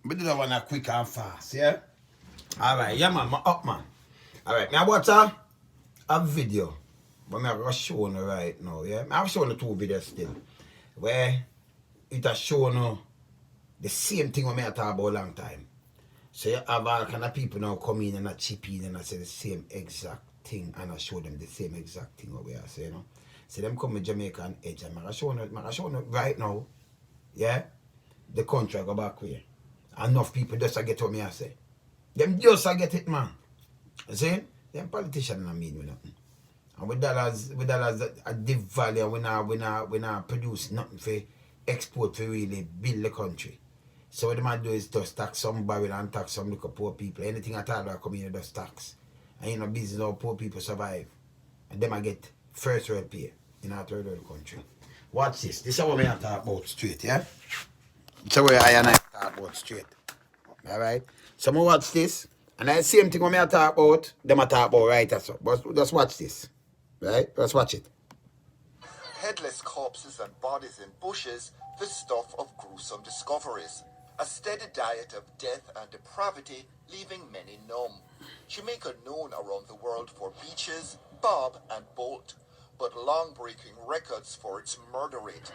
But do that one quick and fast, yeah? Alright, yeah man, up man. Alright, now watch a video. But I'm going to show you right now, yeah? I'm showing you 2 videos still. Where it has shown you the same thing we talk about a long time. So you have all kind of people now come in and I chip in and I say the same exact thing and I show them the same exact thing what we are saying, you know. So them come with Jamaica and Edge and I show you right now, yeah, the country go back where. Enough people just get what me I say. Them just get it, man. You see? Them politicians don't mean nothing. And with dollars at deep value, we not produce nothing for export for really build the country. So what they might do is just tax some barrel and tax some little poor people. Anything at all that come in, just tax. And you know, business how poor people survive. And them I get first world pay in our third world country. Watch this. This is what I talk about straight, yeah? This is what I talk about straight. Alright? So I watch this. And the same thing when I talk about, them I talk about right as well. But just watch this. Right? Let's watch it. Headless corpses and bodies in bushes, the stuff of gruesome discoveries. A steady diet of death and depravity, leaving many numb. Jamaica known around the world for beaches, bob and bolt, but long-breaking records for its murder rate.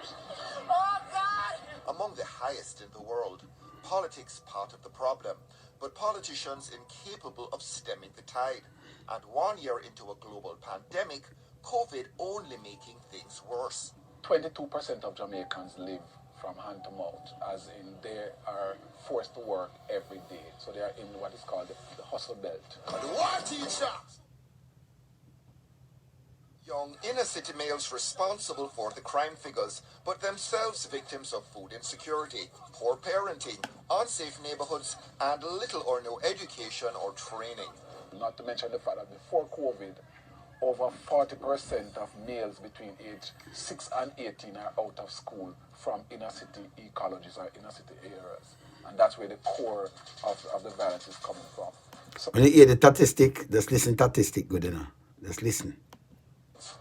Oh, God! Among the highest in the world. Politics part of the problem, but politicians incapable of stemming the tide. And 1 year into a global pandemic, COVID only making things worse. 22% of Jamaicans live from hand to mouth, as in they are forced to work every day. So they are in what is called the hustle belt. The war teacher! Young inner-city males responsible for the crime figures, but themselves victims of food insecurity, poor parenting, unsafe neighborhoods, and little or no education or training. Not to mention the fact that before COVID, over 40% of males between age 6 and 18 are out of school from inner-city ecologies or inner-city areas. And that's where the core of the violence is coming from. So when you hear the statistic, just listen statistic good enough. Just listen.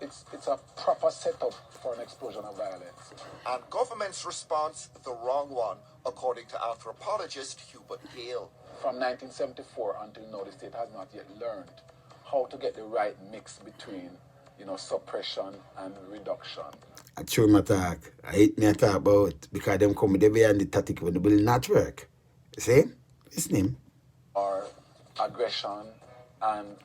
It's a proper setup for an explosion of violence. And government's response, the wrong one, according to anthropologist Hubert Gale. From 1974 until now, the state has not yet learned how to get the right mix between, suppression and reduction. I true my talk. I hate me talk about because them come with the way and the tactic when the will not work. See? Listen him. Or aggression and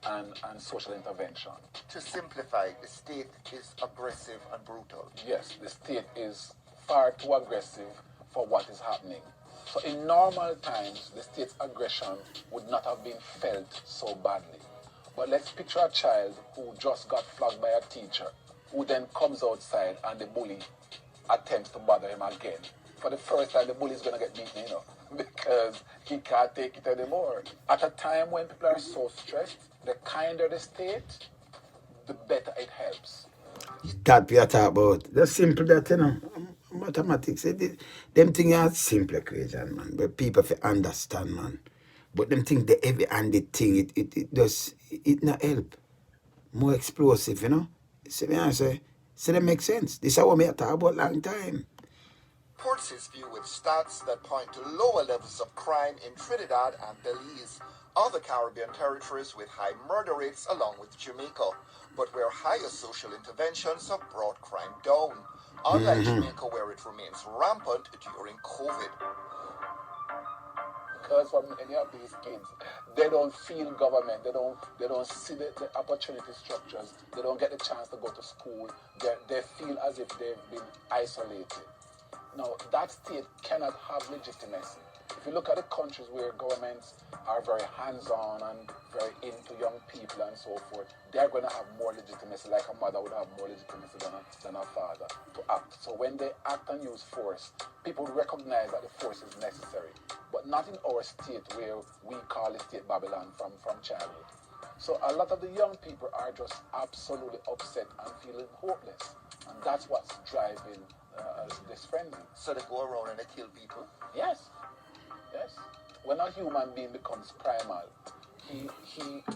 social intervention. To simplify, the state is aggressive and brutal. Yes, the state is far too aggressive for what is happening. So in normal times, the state's aggression would not have been felt so badly. But let's picture a child who just got flogged by a teacher, who then comes outside and the bully attempts to bother him again. For the first time, the bully is going to get beaten, because he can't take it anymore. At a time when people are so stressed, the kinder the state, the better it helps. That we are talking about. That's simple that, mathematics. Them things are simple equation, man. But people have to understand, man. But them things, the heavy-handed thing, it not help. More explosive, See me I say, that makes sense. This is what we are talking about long time. Supports his view with stats that point to lower levels of crime in Trinidad and Belize, other Caribbean territories with high murder rates along with Jamaica, but where higher social interventions have brought crime down, unlike Jamaica where it remains rampant during COVID. Because for many of these kids, they don't feel government, they don't see the opportunity structures, they don't get the chance to go to school, they feel as if they've been isolated. Now, that state cannot have legitimacy. If you look at the countries where governments are very hands-on and very into young people and so forth, they're going to have more legitimacy, like a mother would have more legitimacy than a father to act. So when they act and use force, people recognize that the force is necessary. But not in our state where we call the state Babylon from childhood. So a lot of the young people are just absolutely upset and feeling hopeless. And that's what's driving this frenzy. So they go around and they kill people? Yes. When a human being becomes primal, he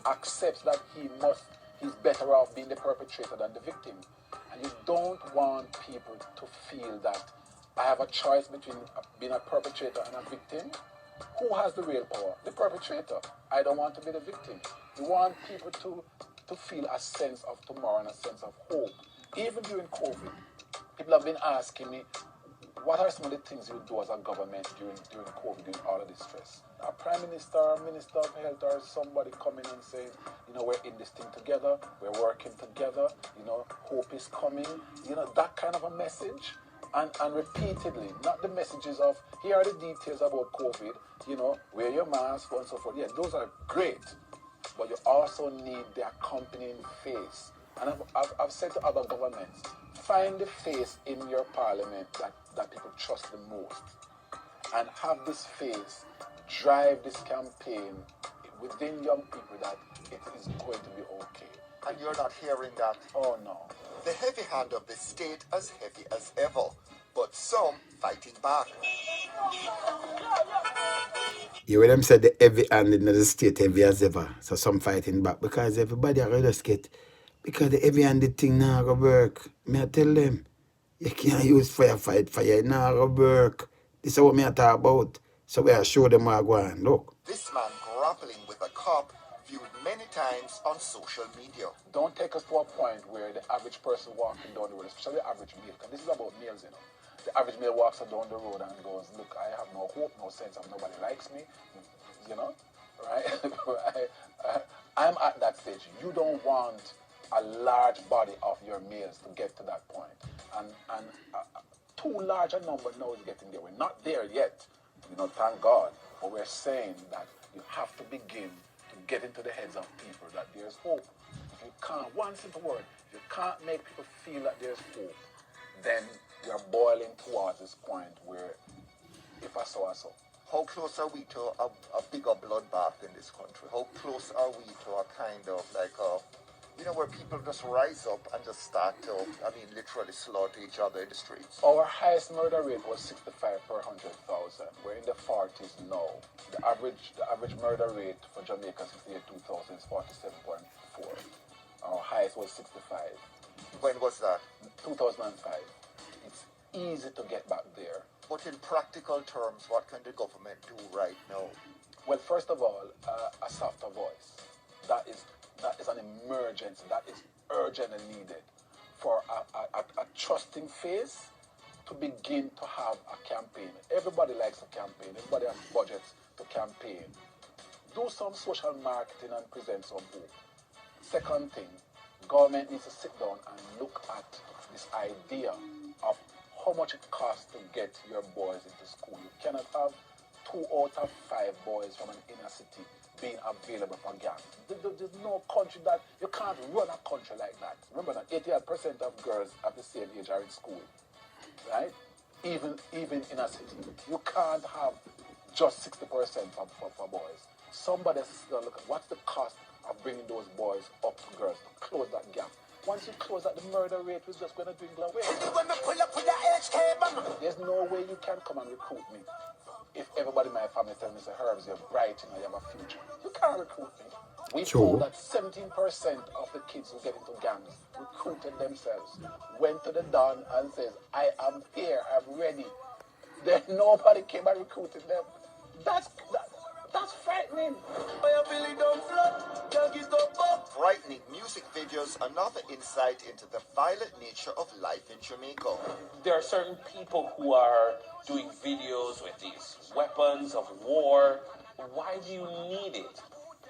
accepts that he's better off being the perpetrator than the victim. And you don't want people to feel that I have a choice between being a perpetrator and a victim. Who has the real power? The perpetrator. I don't want to be the victim. We want people to feel a sense of tomorrow and a sense of hope. Even during COVID, people have been asking me, what are some of the things you do as a government during COVID, during all of this stress? A prime minister, minister of health, or somebody coming and saying, we're in this thing together, we're working together, hope is coming, that kind of a message. And repeatedly, not the messages of, here are the details about COVID, wear your mask, and so forth. Yeah, those are great. But you also need the accompanying face. And I've said to other governments, find the face in your parliament that people trust the most. And have this face drive this campaign within young people that it is going to be okay. And you're not hearing that? Oh, no. The heavy hand of the state as heavy as ever, but some fighting back. You hear them said the heavy hand in the state heavy as ever. So some fighting back because everybody are just get because the heavy handed thing now go work. Me I tell them you can't use fire fight fire, now go work. This is what me I talk about. So we are show them what I go on. Look. This man grappling with a cop viewed many times on social media. Don't take us to a point where the average person walking down the road, especially the average male, because this is about males, The average male walks down the road and goes, look, I have no hope, no sense of nobody likes me, right? I'm at that stage. You don't want a large body of your males to get to that point. And too large a number now is getting there. We're not there yet, thank God. But we're saying that you have to begin to get into the heads of people that there's hope. If you can't, one simple word, if you can't make people feel that there's hope, then you're boiling towards this point where if I saw, I saw. How close are we to a bigger bloodbath in this country? How close are we to a kind of like where people just rise up and just start to, literally slaughter each other in the streets? Our highest murder rate was 65 per 100,000. We're in the 40s now. The average murder rate for Jamaica since the year 2000 is 47.4. Our highest was 65. When was that? 2005. It's easy to get back there. But in practical terms, what can the government do right now? Well, first of all, a softer voice. That is an emergency. That is urgent and needed for a trusting face to begin to have a campaign. Everybody likes a campaign. Everybody has budgets to campaign. Do some social marketing and present some hope. Second thing, government needs to sit down and look at this idea of how much it costs to get your boys into school. You cannot have 2 out of 5 boys from an inner city being available for gangs. There's no country that, you can't run a country like that. Remember that 88% of girls at the same age are in school, right? Even in a city. You can't have just 60% for boys. Somebody's going to look at what's the cost of bringing those boys up to girls to close that gap. Once you close that, the murder rate is just going to dwindle away. There's no way you can come and recruit me. If everybody in my family tells me, Herbs, you're bright and you have a future, you can't recruit me. We found that 17% of the kids who get into gangs recruited themselves, went to the Don and says, I am here, I'm ready. Then nobody came and recruited them. That's frightening. Frightening music videos, another insight into the violent nature of life in Jamaica. There are certain people who are doing videos with these weapons of war. Why do you need it?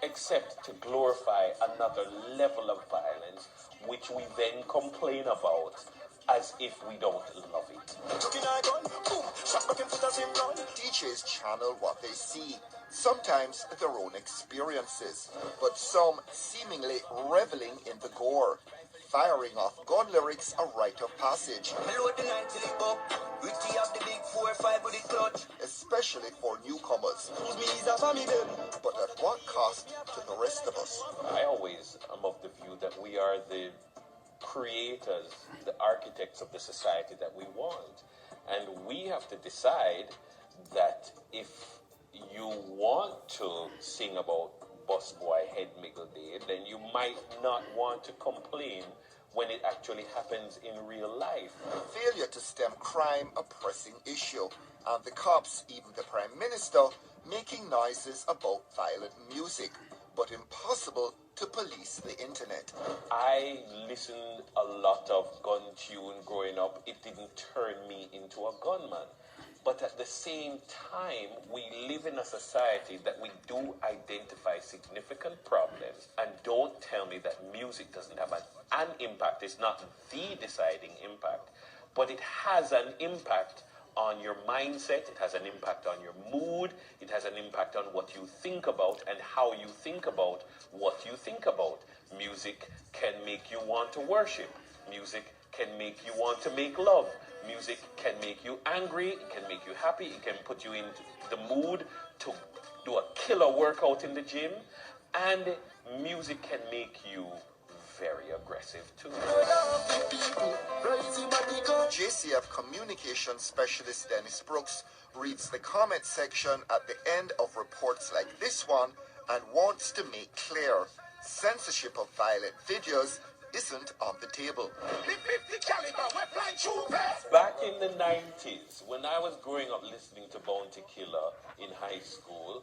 Except to glorify another level of violence, which we then complain about as if we don't love it. DJs channel what they see, sometimes their own experiences, but some seemingly reveling in the gore. Firing off gun lyrics a rite of passage, especially for newcomers. But at what cost to the rest of us? I always am of the view that we are the creators, the architects of the society that we want. And we have to decide that if you want to sing about busboy head miggle day, then you might not want to complain when it actually happens in real life. Failure to stem crime, a pressing issue, and the cops, even the Prime Minister, making noises about violent music, but impossible to police the internet. I listened a lot of gun tune growing up. It didn't turn me into a gunman. But at the same time, we live in a society that we do identify significant problems. And don't tell me that music doesn't have an impact. It's not the deciding impact, but it has an impact on your mindset. It has an impact on your mood. It has an impact on what you think about and how you think about what you think about. Music can make you want to worship. Music can make you want to make love. Music can make you angry. It can make you happy. It can put you in the mood to do a killer workout in the gym. And music can make you very aggressive too. JCF communication specialist Dennis Brooks reads the comment section at the end of reports like this one and wants to make clear censorship of violent videos isn't on the table. Back in the 90s, when I was growing up listening to Bounty Killer in high school,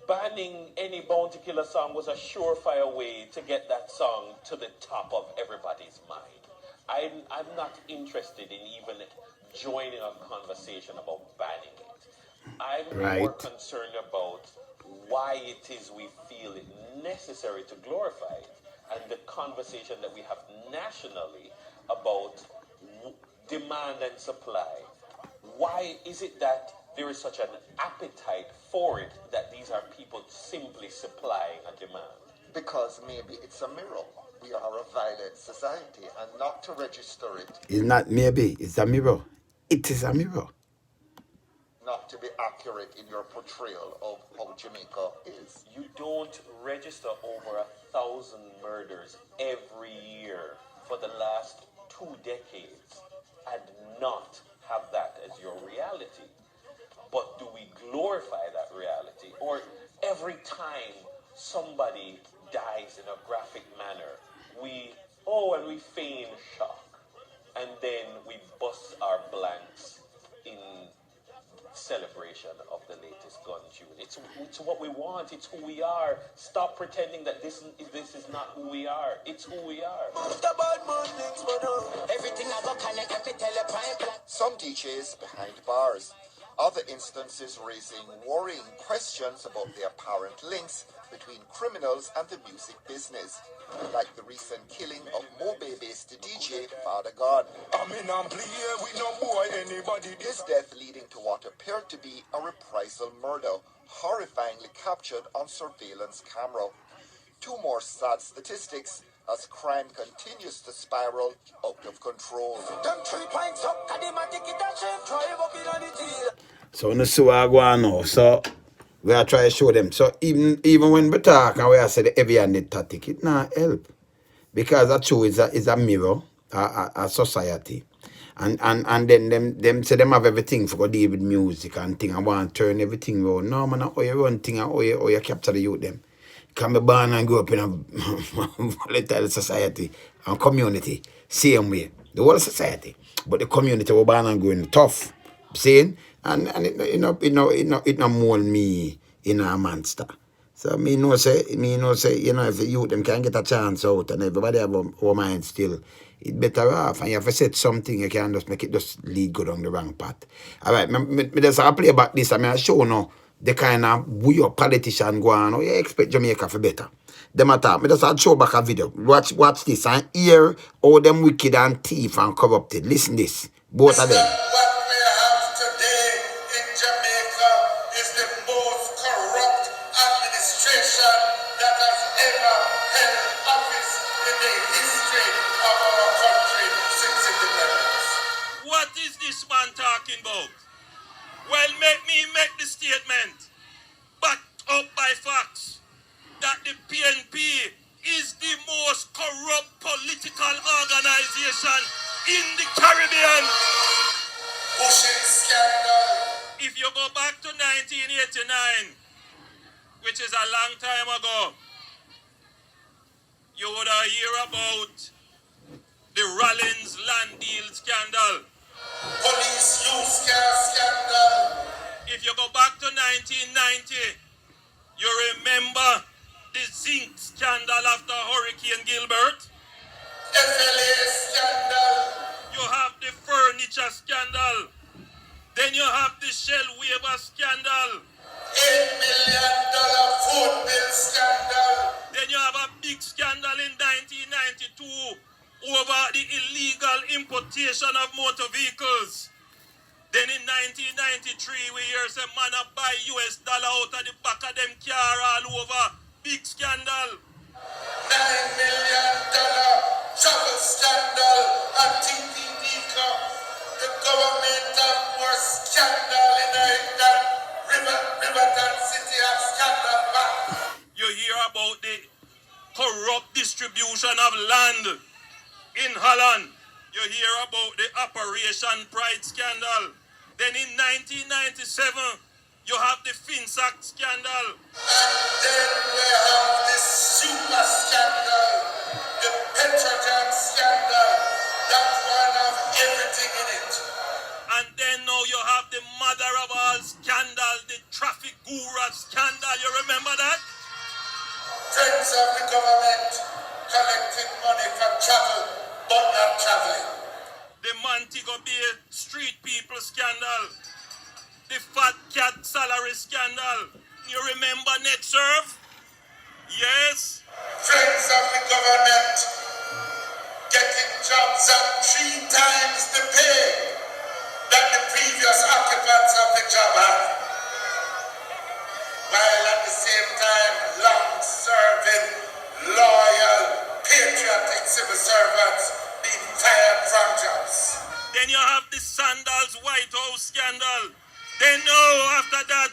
banning any Bounty Killer song was a surefire way to get that song to the top of everybody's mind. I'm not interested in even joining a conversation about banning it. I'm more concerned about why it is we feel it necessary to glorify it, and the conversation that we have nationally about demand and supply. Why is it that there is such an appetite for it that these are people simply supplying a demand? Because maybe it's a mirror. We are a violent society, and not to register it. It's not maybe, it's a mirror. It is a mirror. Not to be accurate in your portrayal of how Jamaica is. You don't register over 1,000 murders every year for the last 2 decades and not have that as your reality. But do we glorify that reality? Or every time somebody dies in a graphic manner, we feign shock, and then we bust our blanks in celebration of the latest gun tune. It's what we want. It's who we are. Stop pretending that this is not who we are. It's who we are. Some DJs behind bars. Other instances raising worrying questions about the apparent links between criminals and the music business, like the recent killing of Mobe-based DJ Father God. His death leading to what appeared to be a reprisal murder, horrifyingly captured on surveillance camera. 2 more sad statistics as crime continues to spiral out of control. So no see what I go on now. So we are trying to show them. So even when we talk and we are say the heavy-handed tactic, it not help. Because that show is a mirror, a society. And then them say them have everything for go deal with music and thing and want to turn everything around. No man, how you run thing and how you capture the youth them. Can be born and grow up in a volatile society and community. Same way. The whole society. But the community we born and growing tough. Saying? And it no mold me in a monster. So me know say, if the youth them can get a chance out and everybody have our mind still, it better off. And you have to set something, you can just make it just lead go down the wrong path. Alright, me just play back this. I mean I show now the kind of we your politician go on, you expect Jamaica for better. Them attack. Me just show back a video. Watch this and hear all them wicked and thief and corrupted. Listen this. Both of them. About. Well, make me make the statement, backed up by facts, that the PNP is the most corrupt political organization in the Caribbean. If you go back to 1989, which is a long time ago, you would hear about the Rollins land deal scandal. Police use car scandal. If you go back to 1990, you remember the zinc scandal after Hurricane Gilbert. FLA scandal. You have the furniture scandal. Then you have the Shell waiver scandal. $8 million food bill scandal. Then you have a big scandal in 1992 over the illegal importation of motor vehicles. Then in 1993, we hear some man a buy US dollar out of the back of them car all over. Big scandal. $9 million travel scandal at TPD Cup. The government have more scandal in it than Riverton City have scandal back. You hear about the corrupt distribution of land in Holland. You hear about the Operation Pride scandal. Then in 1997, you have the FinSac scandal. And then we have the super scandal, the Perpetrator scandal. That one have everything in it. And then now you have the mother of all scandal, the traffic guru scandal. You remember that? Friends of the government collecting money for travel, but not traveling. The Montego Bay street people scandal. The fat cat salary scandal. You remember NetServe? Yes. Friends of the government getting jobs at 3 times the pay that the previous occupants of the job had. While at the same time, long-serving, loyal, patriotic civil servants being fired from jobs. Then you have the Sandals White House scandal. Then now after that,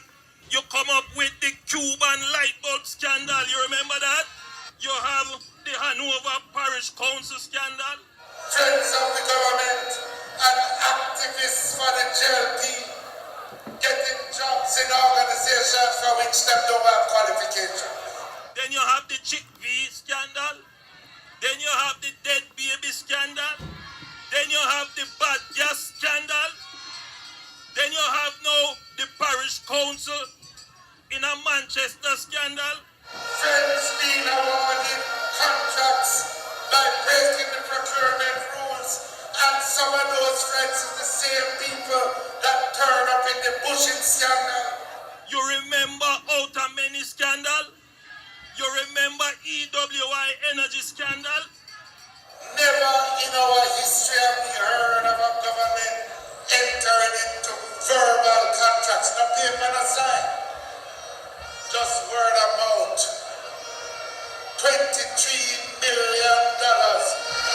you come up with the Cuban light bulb scandal. You remember that? You have the Hanover Parish Council scandal. Friends of the government and activists for the JLP getting jobs in organizations for which they don't have qualifications. Then you have the Chick V scandal. Then you have the dead baby scandal. Then you have the bad gas scandal. Then you have now the parish council in a Manchester scandal. Friends being awarded contracts by breaking the procurement rules, and some of those friends are the same people that turn up in the bushing scandal. You remember Outer Many scandal? You remember EWI energy scandal? Never in our history have we heard of a government entering into verbal contracts, no paper, no sign. Just word of mouth. $23 million.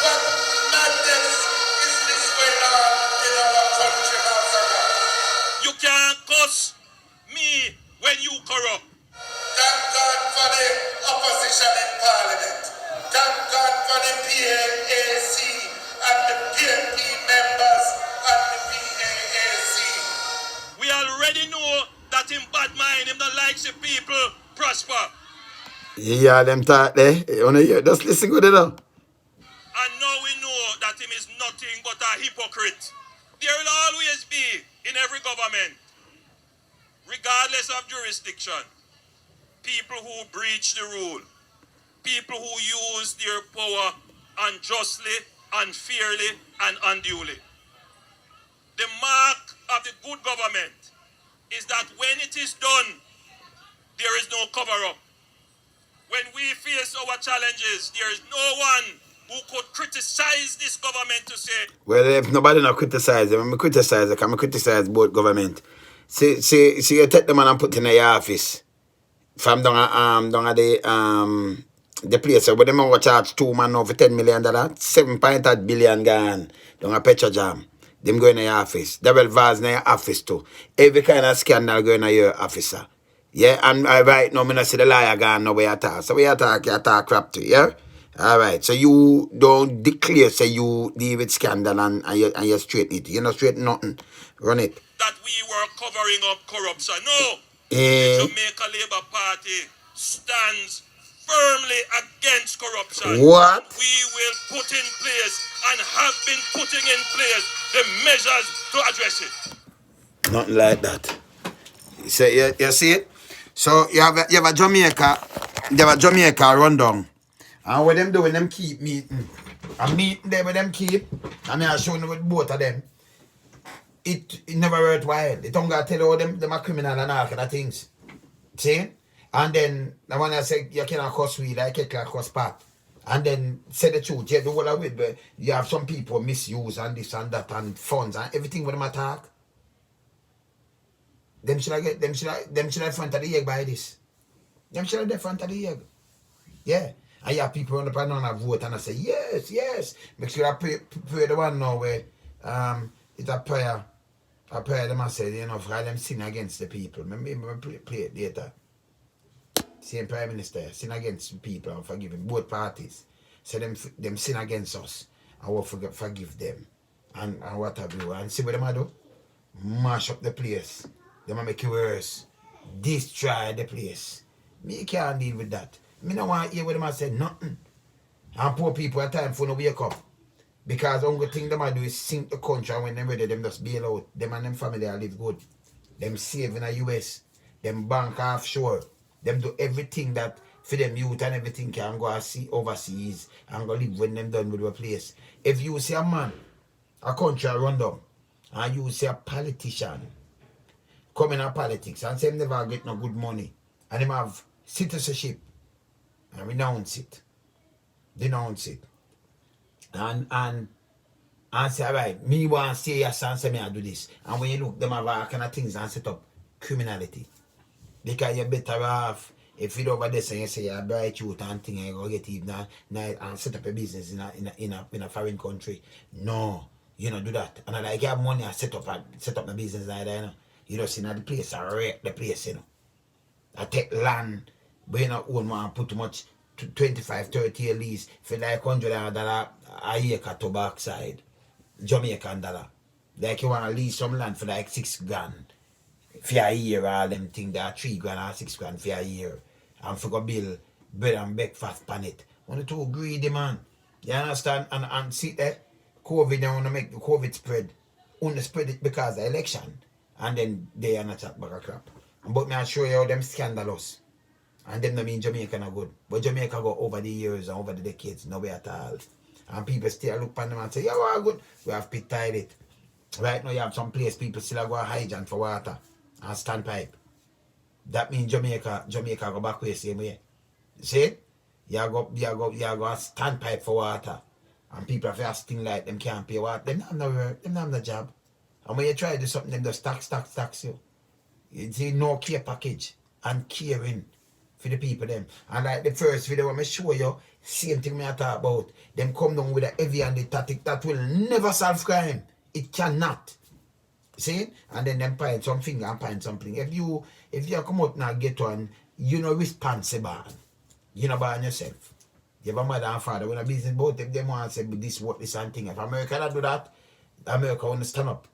What madness is this going on in our country, Master? You can't cuss me when you corrupt. Thank God for the opposition in Parliament. Thank God for the PNAC and the PNP members and the PAAC. We already know that in bad mind, him the likes of people prosper. Yeah, them talk there. Just listen good enough. And now we know that him is nothing but a hypocrite. There will always be in every government, regardless of jurisdiction, people who breach the rule, people who use their power unjustly, unfairly, and unduly. The mark of the good government is that when it is done, there is no cover-up. When we face our challenges, there is no one who could criticize this government to say, Well, if nobody not criticize them, I'm criticize them. I'm criticize both government. See, you take them and put in the office. From down at the place where them want to charge 2 man now for $10 million, 7.8 billion gone down at Petra Jam. Them go in the office. Double vase in your office too. Every kind of scandal going in your officer. Yeah, and right now, I see the liar gone now where you talk. So you talk crap too, yeah? Alright, so you don't declare, say you deal with scandal and you straighten it. You not straighten nothing. Run it. that we were covering up corruption. No. The Jamaica Labour Party stands firmly against corruption. What? We will put in place and have been putting in place the measures to address it. Nothing like that. So you see it? So you have a Jamaica rundown. And what them doing, them keep meeting. And meeting them with them keep. I mean I show you with both of them. It never worthwhile. It don't gotta tell you all them are criminal and all kind of things. See? And then the one I say you cannot cuss weed, I can't cuss pot. And then say the truth, yeah, the whole of it, but you have some people misuse and this and that and funds and everything with them attack. Them should have front of the egg by this. Them should have the front of the egg. Yeah. And you have people on the panel and vote and I say, yes, yes. Make sure I pray the one now where it's a prayer. A prayer them I say, you know, for them sin against the people. Remember play it later. Same Prime Minister, sin against the people and forgiving both parties. So them sin against us. I will forgive them. And what have you. And see what them I do? Mash up the place. They might make it worse. Destroy the place. Me can't deal with that. Me don't want to hear what them say nothing. And poor people at time for no wake up. Because the only thing them I do is sink the country and when they're ready, them just bail out. Them and them family are live good. Them save in the US. Them bank offshore. Them do everything that for them youth and everything can go see overseas and go live when them done with the place. If you see a man, a country run down, and you see a politician come in a politics and say him never get no good money and him have citizenship and renounce it. Denounce it. And say, alright, me want to say yes and say me I do this. And when you look, them have all kind of things and set up criminality. Because you're better off if you over this and you say you're bright youth and thing and you go get even and set up a business in a foreign country. No, you don't do that. And I like you have money and set up a business like that, you know. You don't see the place, I wreck the place, you know. I take land, but you don't own one, put too much 25, 30 year lease for like $100 a acre to backside. Jamaican dollar. Like you want to lease some land for like $6,000 for a year, all them things that are $3,000 or $6,000 for a year. And for go bill bread and breakfast pan it. Only too greedy, man. You understand? And see there, COVID, they want to make the COVID spread. Only spread it because of the election. And then they are not chat back a crap. But me I show you how them scandalous. And them don't mean Jamaica not good. But Jamaica go over the years and over the decades, no way at all. And people still look at them and say, yeah, we're good. We have pit tied it. Right now you have some place people still go hydrant for water and standpipe. That means Jamaica go back way same way. See? You go a standpipe for water. And people have asking like them can't pay water. Them have no work, them have no job. And when you try to do something, them just tax you. You see no care package and caring for the people them. And like the first video when I show you, same thing me I talk about. Them come down with a heavy handed tactic that will never solve crime. It cannot. See? And then them find something and find something. If you come out now get one, you know responsible. You know by yourself. You have a mother and father when a business both if them want to say this what this and thing. If America don't do that, America want to stand up.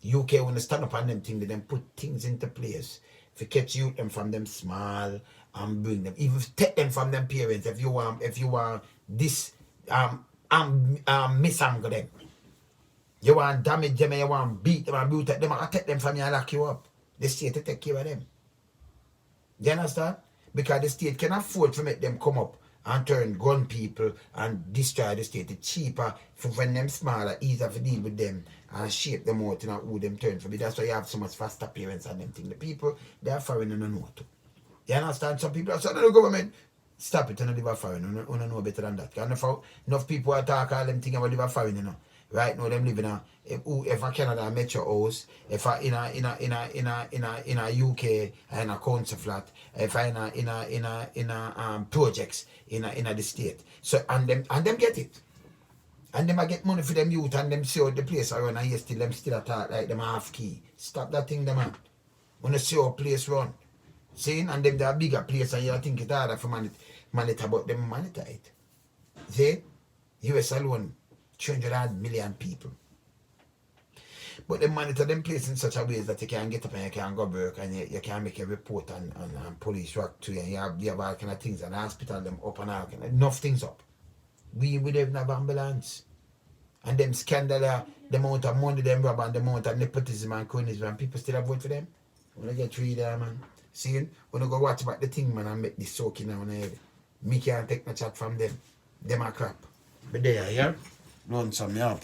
UK want to stand up on them things, then put things into place. If you catch youth them from them small and bring them, even take them from them parents. If you want this misangle them. You want damage them and you want beat them and brutal them, I take them from you and lock you up. The state to take care of them. Do you understand? Because the state can afford to make them come up and turn gun people and destroy the state. It's cheaper for when them smaller, easier to deal with them and shape them out and who them turn for me. That's why you have so much faster parents and them thing. The people, they are foreign and don't know too. You understand? Some people are saying, the government, stop it and live a foreign. You don't know better than that. Enough people are talking all them things about live a foreign, you know. Right now them live in if a Canada metro house, if I in a UK in a council flat, if I in a projects in the state. So and them get it. And them I get money for them youth and them see how the place around and still them still attack like them half key. Stop that thing them man. Wanna see how place run. See and them the bigger place and you think it harder for monitor but them monitor it. See? US alone 300 million people. But they monitor them place in such a way that you can get up and you can go work and you can make a report and police work to you and you have all kind of things and hospital them up and all kind of enough things up. We don't have ambulance. And them scandal the amount of money them rob and the amount of nepotism and cronyism and people still vote for them. When I get three there, man. See, when I go watch about the thing, man, and make this soaking down head. Me can't take no chat from them. Them a crap. But there, yeah? Lonesome, yeah.